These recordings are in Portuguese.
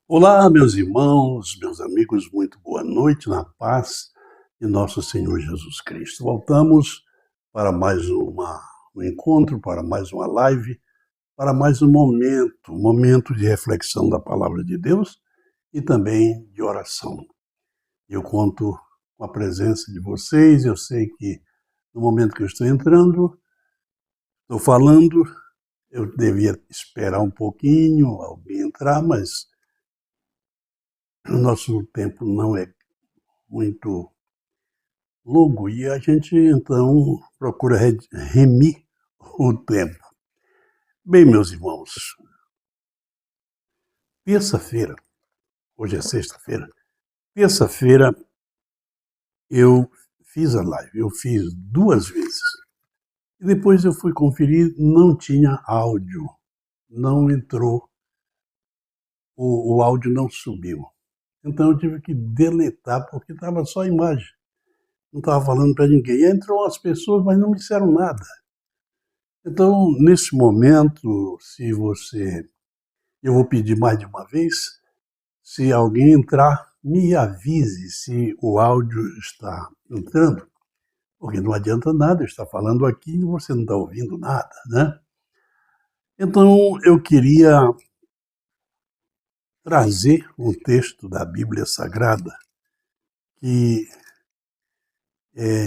Olá, meus irmãos, meus amigos, muito boa noite na paz de nosso Senhor Jesus Cristo. Voltamos para mais um encontro, para mais uma live, para mais um momento de reflexão da palavra de Deus e também de oração. Eu conto com a presença de vocês, eu sei que no momento que eu estou entrando, estou falando, eu devia esperar um pouquinho, alguém entrar, mas o nosso tempo não é muito longo e a gente então procura remir o tempo. Bem, meus irmãos, terça-feira, hoje é sexta-feira, terça-feira eu fiz a live, eu fiz duas vezes. E depois eu fui conferir, não tinha áudio, não entrou, o áudio não subiu. Então eu tive que deletar porque estava só a imagem, não estava falando para ninguém. Entrou as pessoas, mas não me disseram nada. Então, nesse momento, se você, eu vou pedir mais de uma vez, se alguém entrar, me avise se o áudio está entrando, porque não adianta nada eu estar falando aqui e você não está ouvindo nada, né? Então, eu queria trazer um texto da Bíblia Sagrada que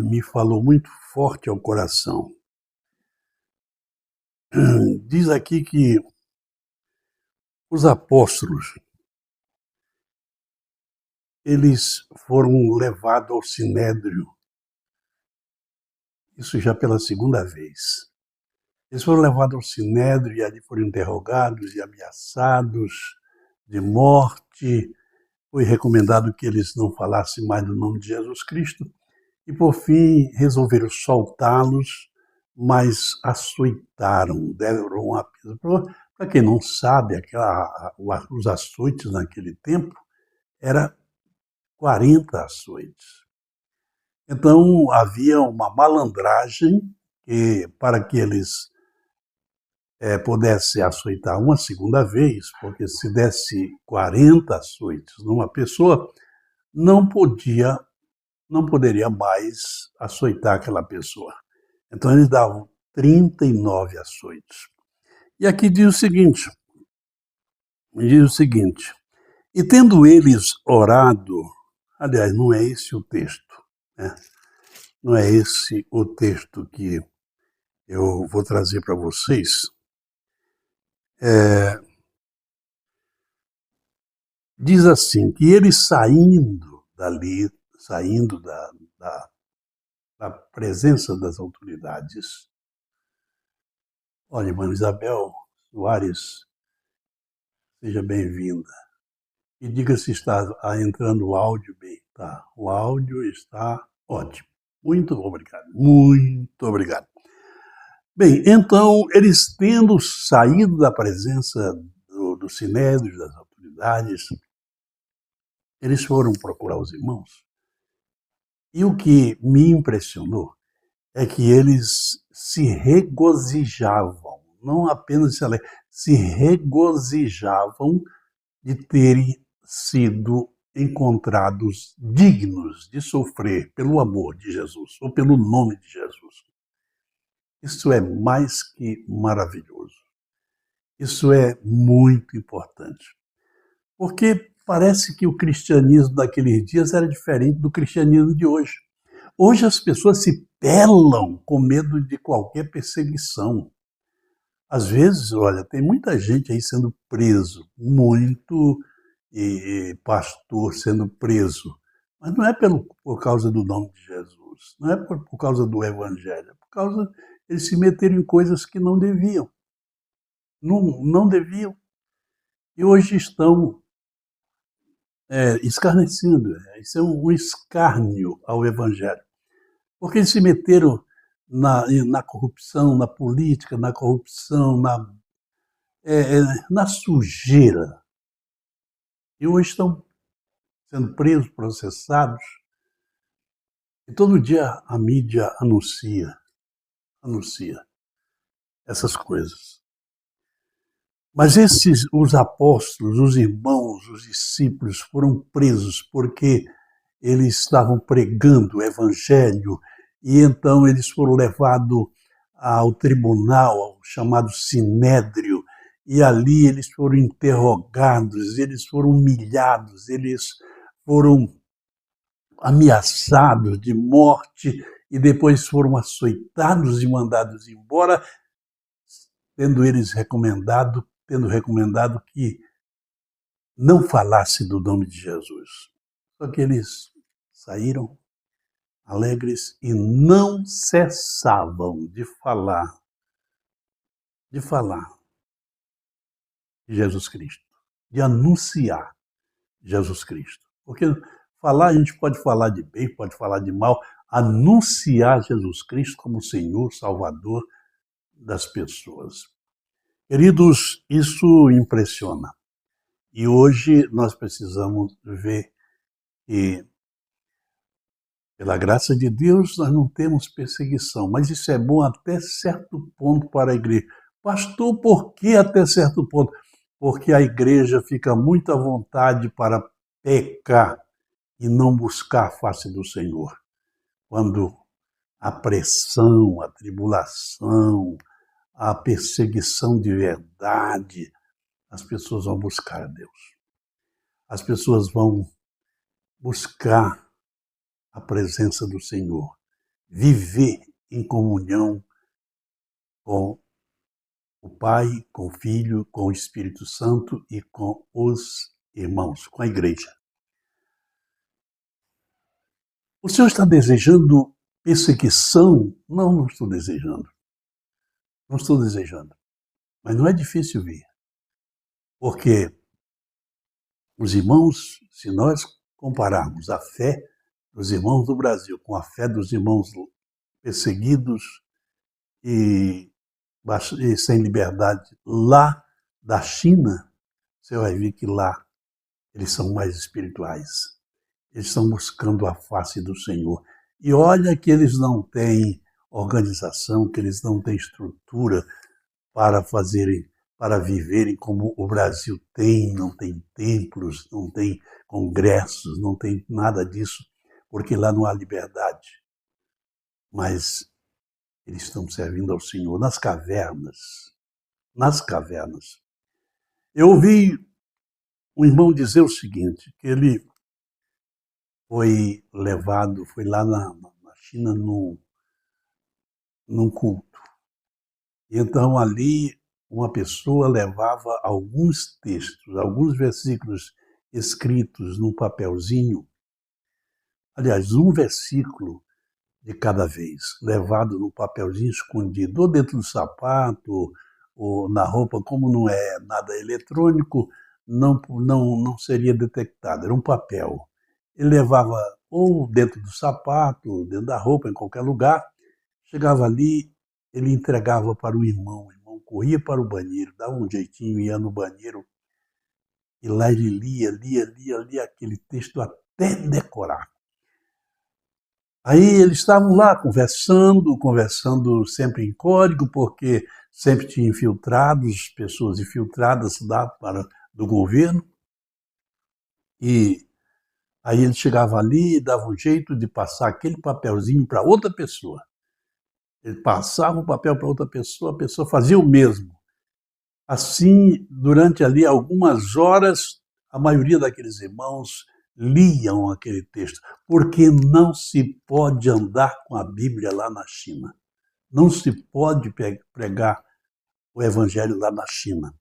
me falou muito forte ao coração. Diz aqui que os apóstolos, eles foram levados ao sinédrio, isso já pela segunda vez. Eles foram levados ao sinédrio e ali foram interrogados e ameaçados de morte. Foi recomendado que eles não falassem mais no nome de Jesus Cristo. E, por fim, resolveram soltá-los, mas açoitaram, deram uma pisa. Para quem não sabe, os açoites naquele tempo eram 40 açoites. Então, havia uma malandragem para que eles pudesse açoitar uma segunda vez, porque se desse 40 açoites numa pessoa, não podia, não poderia mais açoitar aquela pessoa. Então eles davam 39 açoites. E aqui diz o seguinte, e tendo eles orado, aliás, não é esse o texto, né? Não é esse o texto que eu vou trazer para vocês. Diz assim, que ele saindo dali, saindo da presença das autoridades. Olha, irmã Isabel Soares, seja bem-vinda. E diga se está entrando o áudio bem. Tá, o áudio está ótimo. Muito obrigado, muito obrigado. Bem, então, eles tendo saído da presença do sinédrio, das autoridades, eles foram procurar os irmãos. E o que me impressionou é que eles se regozijavam, não apenas se regozijavam de terem sido encontrados dignos de sofrer pelo amor de Jesus, ou pelo nome de Jesus. Isso é mais que maravilhoso. Isso é muito importante. Porque parece que o cristianismo daqueles dias era diferente do cristianismo de hoje. Hoje as pessoas se pelam com medo de qualquer perseguição. Às vezes, olha, tem muita gente aí sendo preso, muito pastor sendo preso, mas não é por causa do nome de Jesus, não é por causa do evangelho, é por causa de eles se meterem em coisas que não deviam, não deviam, e hoje estão escarnecendo. Isso é um escárnio ao evangelho. Porque eles se meteram na corrupção, na política, na corrupção, na sujeira. E hoje estão sendo presos, processados. E todo dia a mídia anuncia essas coisas. Mas os apóstolos, os irmãos, os discípulos foram presos porque eles estavam pregando o evangelho e então eles foram levados ao tribunal, ao chamado Sinédrio, e ali eles foram interrogados, eles foram humilhados, eles foram ameaçados de morte e depois foram açoitados e mandados embora, tendo recomendado que não falasse do nome de Jesus. Só que eles saíram alegres e não cessavam de falar de Jesus Cristo, de anunciar Jesus Cristo. Porque falar, a gente pode falar de bem, pode falar de mal, anunciar Jesus Cristo como Senhor, Salvador das pessoas. Queridos, isso impressiona. E hoje nós precisamos ver que, pela graça de Deus, nós não temos perseguição, mas isso é bom até certo ponto para a igreja. Pastor, por que até certo ponto? Porque a igreja fica muito à vontade para pecar e não buscar a face do Senhor. Quando a pressão, a tribulação, a perseguição de verdade, as pessoas vão buscar a Deus. As pessoas vão buscar a presença do Senhor, viver em comunhão com o Pai, com o Filho, com o Espírito Santo e com os irmãos, com a igreja. O Senhor está desejando perseguição? Não, não estou desejando. Não estou desejando. Mas não é difícil vir. Porque os irmãos, se nós compararmos a fé dos irmãos do Brasil com a fé dos irmãos perseguidos e sem liberdade lá da China, você vai ver que lá eles são mais espirituais. Eles estão buscando a face do Senhor. E olha que eles não têm organização, que eles não têm estrutura para viverem como o Brasil tem, não tem templos, não tem congressos, não tem nada disso, porque lá não há liberdade. Mas eles estão servindo ao Senhor nas cavernas. Nas cavernas. Eu ouvi um irmão dizer o seguinte, que ele foi lá na China num culto. E então ali uma pessoa levava alguns textos, alguns versículos escritos num papelzinho, aliás, um versículo de cada vez, levado num papelzinho escondido, ou dentro do sapato, ou na roupa, como não é nada eletrônico, não seria detectado, era um papel. Ele levava ou dentro do sapato, dentro da roupa, em qualquer lugar, chegava ali, ele entregava para o irmão corria para o banheiro, dava um jeitinho, ia no banheiro, e lá ele lia aquele texto até decorar. Aí eles estavam lá conversando sempre em código, porque sempre tinha infiltrados, pessoas infiltradas do governo, e aí ele chegava ali e dava um jeito de passar aquele papelzinho para outra pessoa. Ele passava o papel para outra pessoa, a pessoa fazia o mesmo. Assim, durante ali algumas horas, a maioria daqueles irmãos liam aquele texto, porque não se pode andar com a Bíblia lá na China. Não se pode pregar o evangelho lá na China.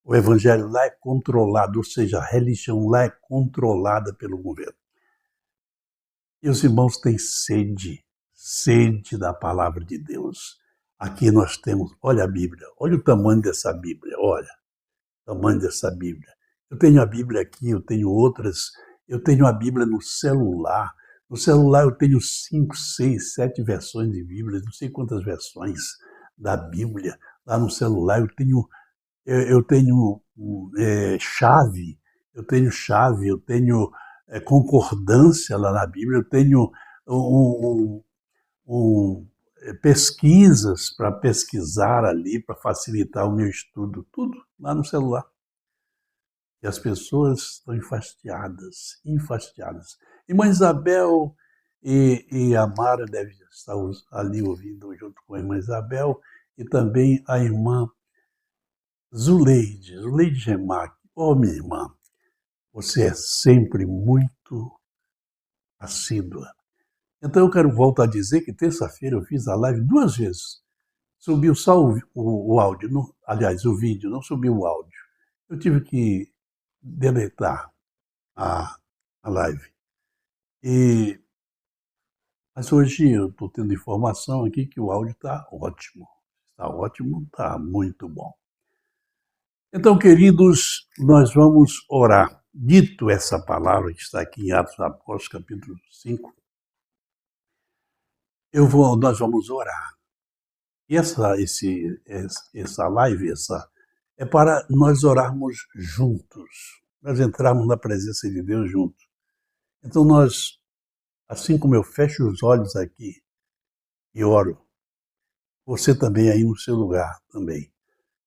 O evangelho lá é controlado, ou seja, a religião lá é controlada pelo governo. E os irmãos têm sede da palavra de Deus. Aqui nós temos, olha a Bíblia, olha o tamanho dessa Bíblia, olha o tamanho dessa Bíblia. Eu tenho a Bíblia aqui, eu tenho outras, eu tenho a Bíblia no celular. No celular eu tenho 5, 6, 7 versões de Bíblia, não sei quantas versões da Bíblia. Lá no celular eu tenho chave, eu tenho concordância lá na Bíblia, eu tenho pesquisas para pesquisar ali, para facilitar o meu estudo, tudo lá no celular. E as pessoas estão enfastiadas, enfastiadas. Irmã Isabel e a Mara devem estar ali ouvindo junto com a irmã Isabel e também a irmã Zuleide Gemac. Oh, minha irmã, você é sempre muito assídua. Então eu quero voltar a dizer que terça-feira eu fiz a live 2 vezes. Subiu só o áudio, aliás, o vídeo, não subiu o áudio. Eu tive que deletar a, a live. Mas hoje eu estou tendo informação aqui que o áudio está ótimo. Está ótimo, está muito bom. Então, queridos, nós vamos orar. Dito essa palavra que está aqui em Atos dos Apóstolos, capítulo 5, nós vamos orar. E essa live, é para nós orarmos juntos, nós entrarmos na presença de Deus juntos. Então nós, assim como eu fecho os olhos aqui e oro, você também aí no seu lugar também.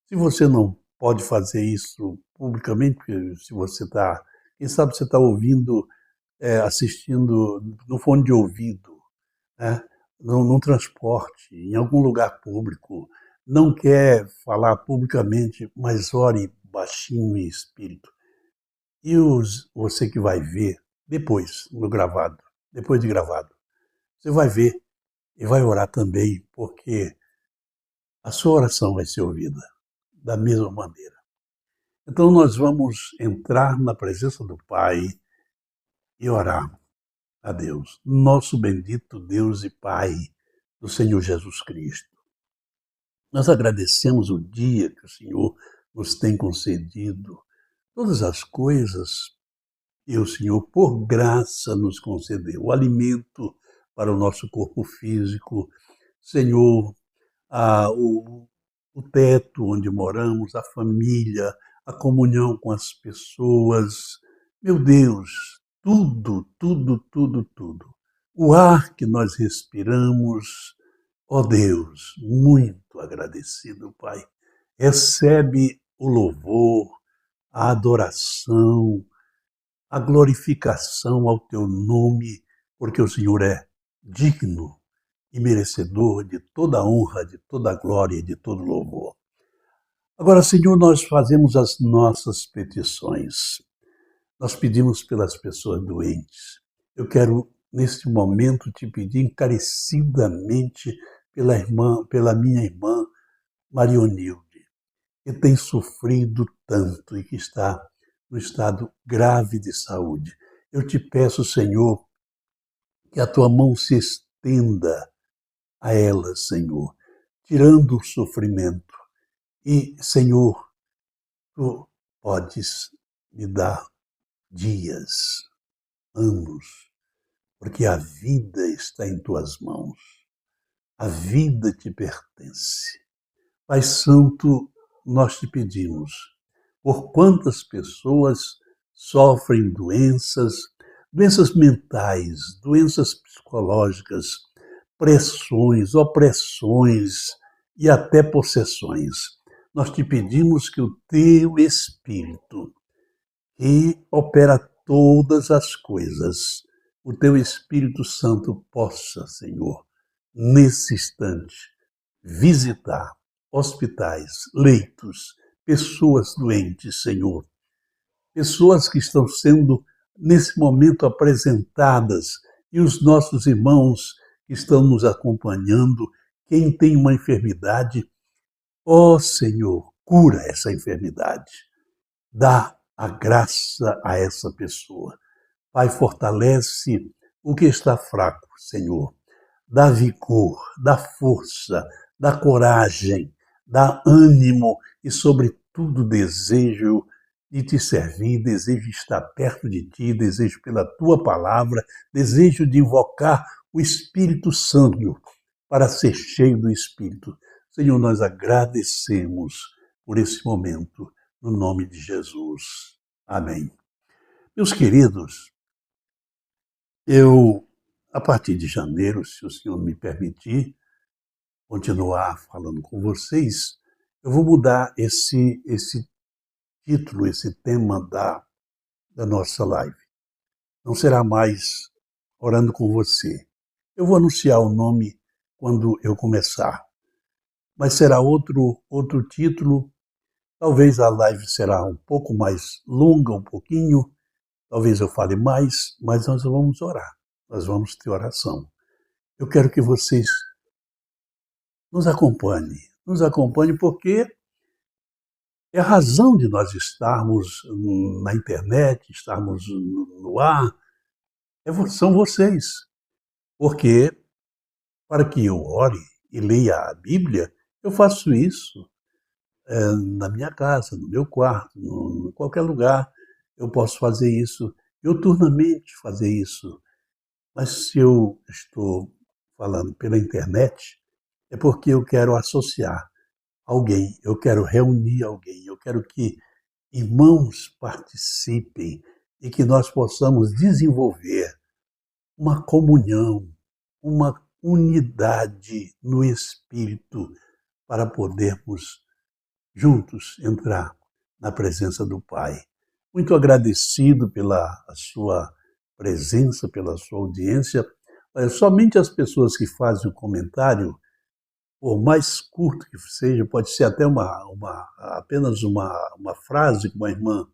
Se você não pode fazer isso publicamente, se você está, quem sabe você está ouvindo, assistindo no fone de ouvido, né? Num transporte, em algum lugar público, não quer falar publicamente, mas ore baixinho em espírito. E você que vai ver depois, no gravado, depois de gravado, você vai ver e vai orar também, porque a sua oração vai ser ouvida da mesma maneira. Então nós vamos entrar na presença do Pai e orar a Deus, nosso bendito Deus e Pai do Senhor Jesus Cristo. Nós agradecemos o dia que o Senhor nos tem concedido, todas as coisas que o Senhor, por graça, nos concedeu. O alimento para o nosso corpo físico, Senhor, o teto onde moramos, a família, a comunhão com as pessoas. Meu Deus, tudo, tudo, tudo, tudo. O ar que nós respiramos, ó Deus, muito agradecido, Pai. Recebe o louvor, a adoração, a glorificação ao teu nome, porque o Senhor é digno e merecedor de toda honra, de toda glória e de todo louvor. Agora, Senhor, nós fazemos as nossas petições. Nós pedimos pelas pessoas doentes. Eu quero, neste momento, te pedir encarecidamente pela minha irmã Marionilde, que tem sofrido tanto e que está no estado grave de saúde. Eu te peço, Senhor, que a tua mão se estenda a ela, Senhor, tirando o sofrimento. E, Senhor, tu podes me dar dias, anos, porque a vida está em tuas mãos. A vida te pertence. Pai Santo, nós te pedimos, por quantas pessoas sofrem doenças mentais, doenças psicológicas, pressões, opressões e até possessões. Nós te pedimos que o teu Espírito, que opera todas as coisas, o teu Espírito Santo possa, Senhor, nesse instante, visitar hospitais, leitos, pessoas doentes, Senhor, pessoas que estão sendo, nesse momento, apresentadas, e os nossos irmãos que estão nos acompanhando, quem tem uma enfermidade, ó Senhor, cura essa enfermidade, dá a graça a essa pessoa. Pai, fortalece o que está fraco, Senhor, dá vigor, dá força, dá coragem, dá ânimo e, sobretudo, desejo de te servir, desejo de estar perto de ti, desejo pela tua palavra, desejo de invocar o Espírito Santo para ser cheio do Espírito. Senhor, nós agradecemos por esse momento, no nome de Jesus. Amém. Meus queridos, a partir de janeiro, se o Senhor me permitir, continuar falando com vocês, eu vou mudar esse título, esse tema da nossa live. Não será mais orando com você. Eu vou anunciar o nome quando eu começar, mas será outro título. Talvez a live será um pouco mais longa, um pouquinho, talvez eu fale mais, mas nós vamos orar, nós vamos ter oração. Eu quero que vocês nos acompanhem porque é a razão de nós estarmos na internet, estarmos no ar, são vocês. Porque para que eu ore e leia a Bíblia, eu faço isso na minha casa, no meu quarto, em qualquer lugar. Eu posso fazer isso, diuturnamente fazer isso. Mas se eu estou falando pela internet, é porque eu quero associar alguém, eu quero reunir alguém, eu quero que irmãos participem e que nós possamos desenvolver uma comunhão, uma unidade no Espírito para podermos juntos entrar na presença do Pai. Muito agradecido pela sua presença, pela sua audiência. Somente as pessoas que fazem o comentário, por mais curto que seja, pode ser até apenas uma frase que uma irmã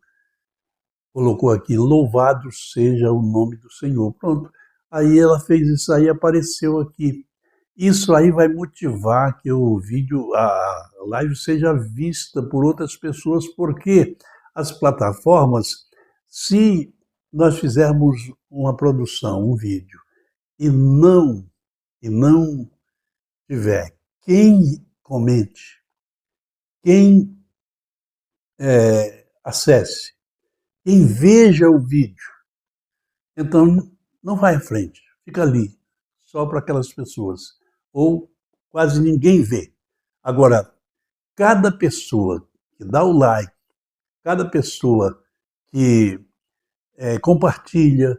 colocou aqui, louvado seja o nome do Senhor. Pronto, aí ela fez isso aí, apareceu aqui. Isso aí vai motivar que o vídeo, a live seja vista por outras pessoas, porque as plataformas, se nós fizermos uma produção, um vídeo, e não tiver quem comente, quem acesse, quem veja o vídeo, então não vai à frente, fica ali, só para aquelas pessoas, ou quase ninguém vê. Agora, cada pessoa que dá o like, cada pessoa que compartilha,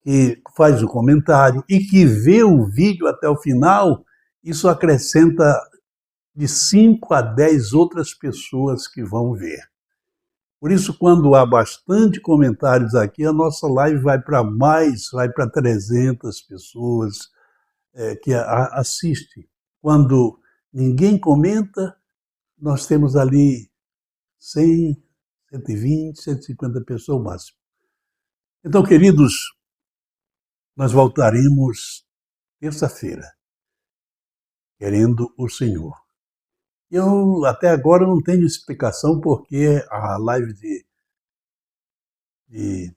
que faz o comentário e que vê o vídeo até o final, isso acrescenta de 5 a 10 outras pessoas que vão ver. Por isso, quando há bastante comentários aqui, a nossa live vai para 300 pessoas que assistem. Quando ninguém comenta, nós temos ali 100, 120, 150 pessoas ao máximo. Então, queridos, nós voltaremos terça-feira, querendo o Senhor. Eu, até agora, não tenho explicação porque a live de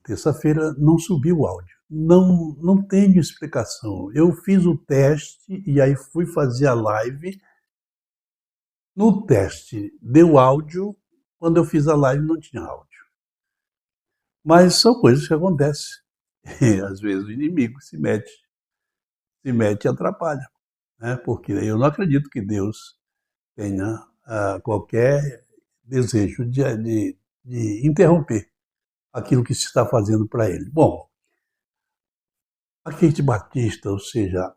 terça-feira não subiu o áudio. Não tenho explicação. Eu fiz o teste e aí fui fazer a live. No teste deu áudio, quando eu fiz a live não tinha áudio. Mas são coisas que acontecem. E, às vezes o inimigo se mete e atrapalha. Né? Porque eu não acredito que Deus tenha qualquer desejo de interromper aquilo que se está fazendo para ele. Bom, a Kate Batista, ou seja,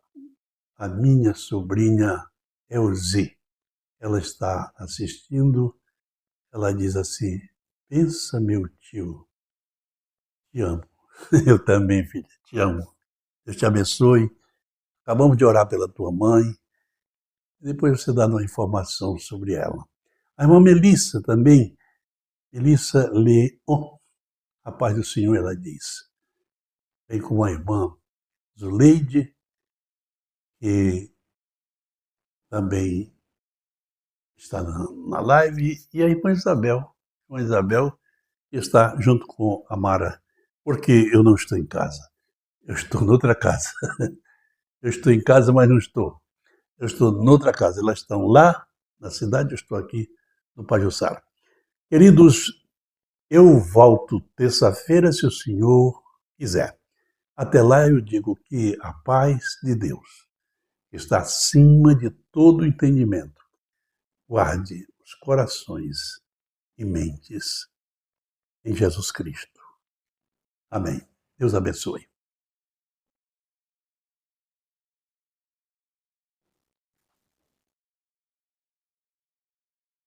a minha sobrinha Elzi, ela está assistindo, ela diz assim, pensa meu tio, te amo. Eu também, filha, te amo. Deus te abençoe. Acabamos de orar pela tua mãe. Depois você dá uma informação sobre ela. A irmã Melissa também, Melissa Leon, a paz do Senhor, ela diz. Vem com a irmã Zuleide, que também está na live, e a irmã Isabel. A irmã Isabel está junto com a Mara, porque eu não estou em casa. Eu estou noutra casa. Eu estou em casa, mas não estou. Eu estou noutra casa. Elas estão lá na cidade, eu estou aqui no Pajuçara. Queridos, eu volto terça-feira, se o Senhor quiser. Até lá eu digo que a paz de Deus está acima de todo entendimento. Guarde os corações e mentes em Jesus Cristo. Amém. Deus abençoe.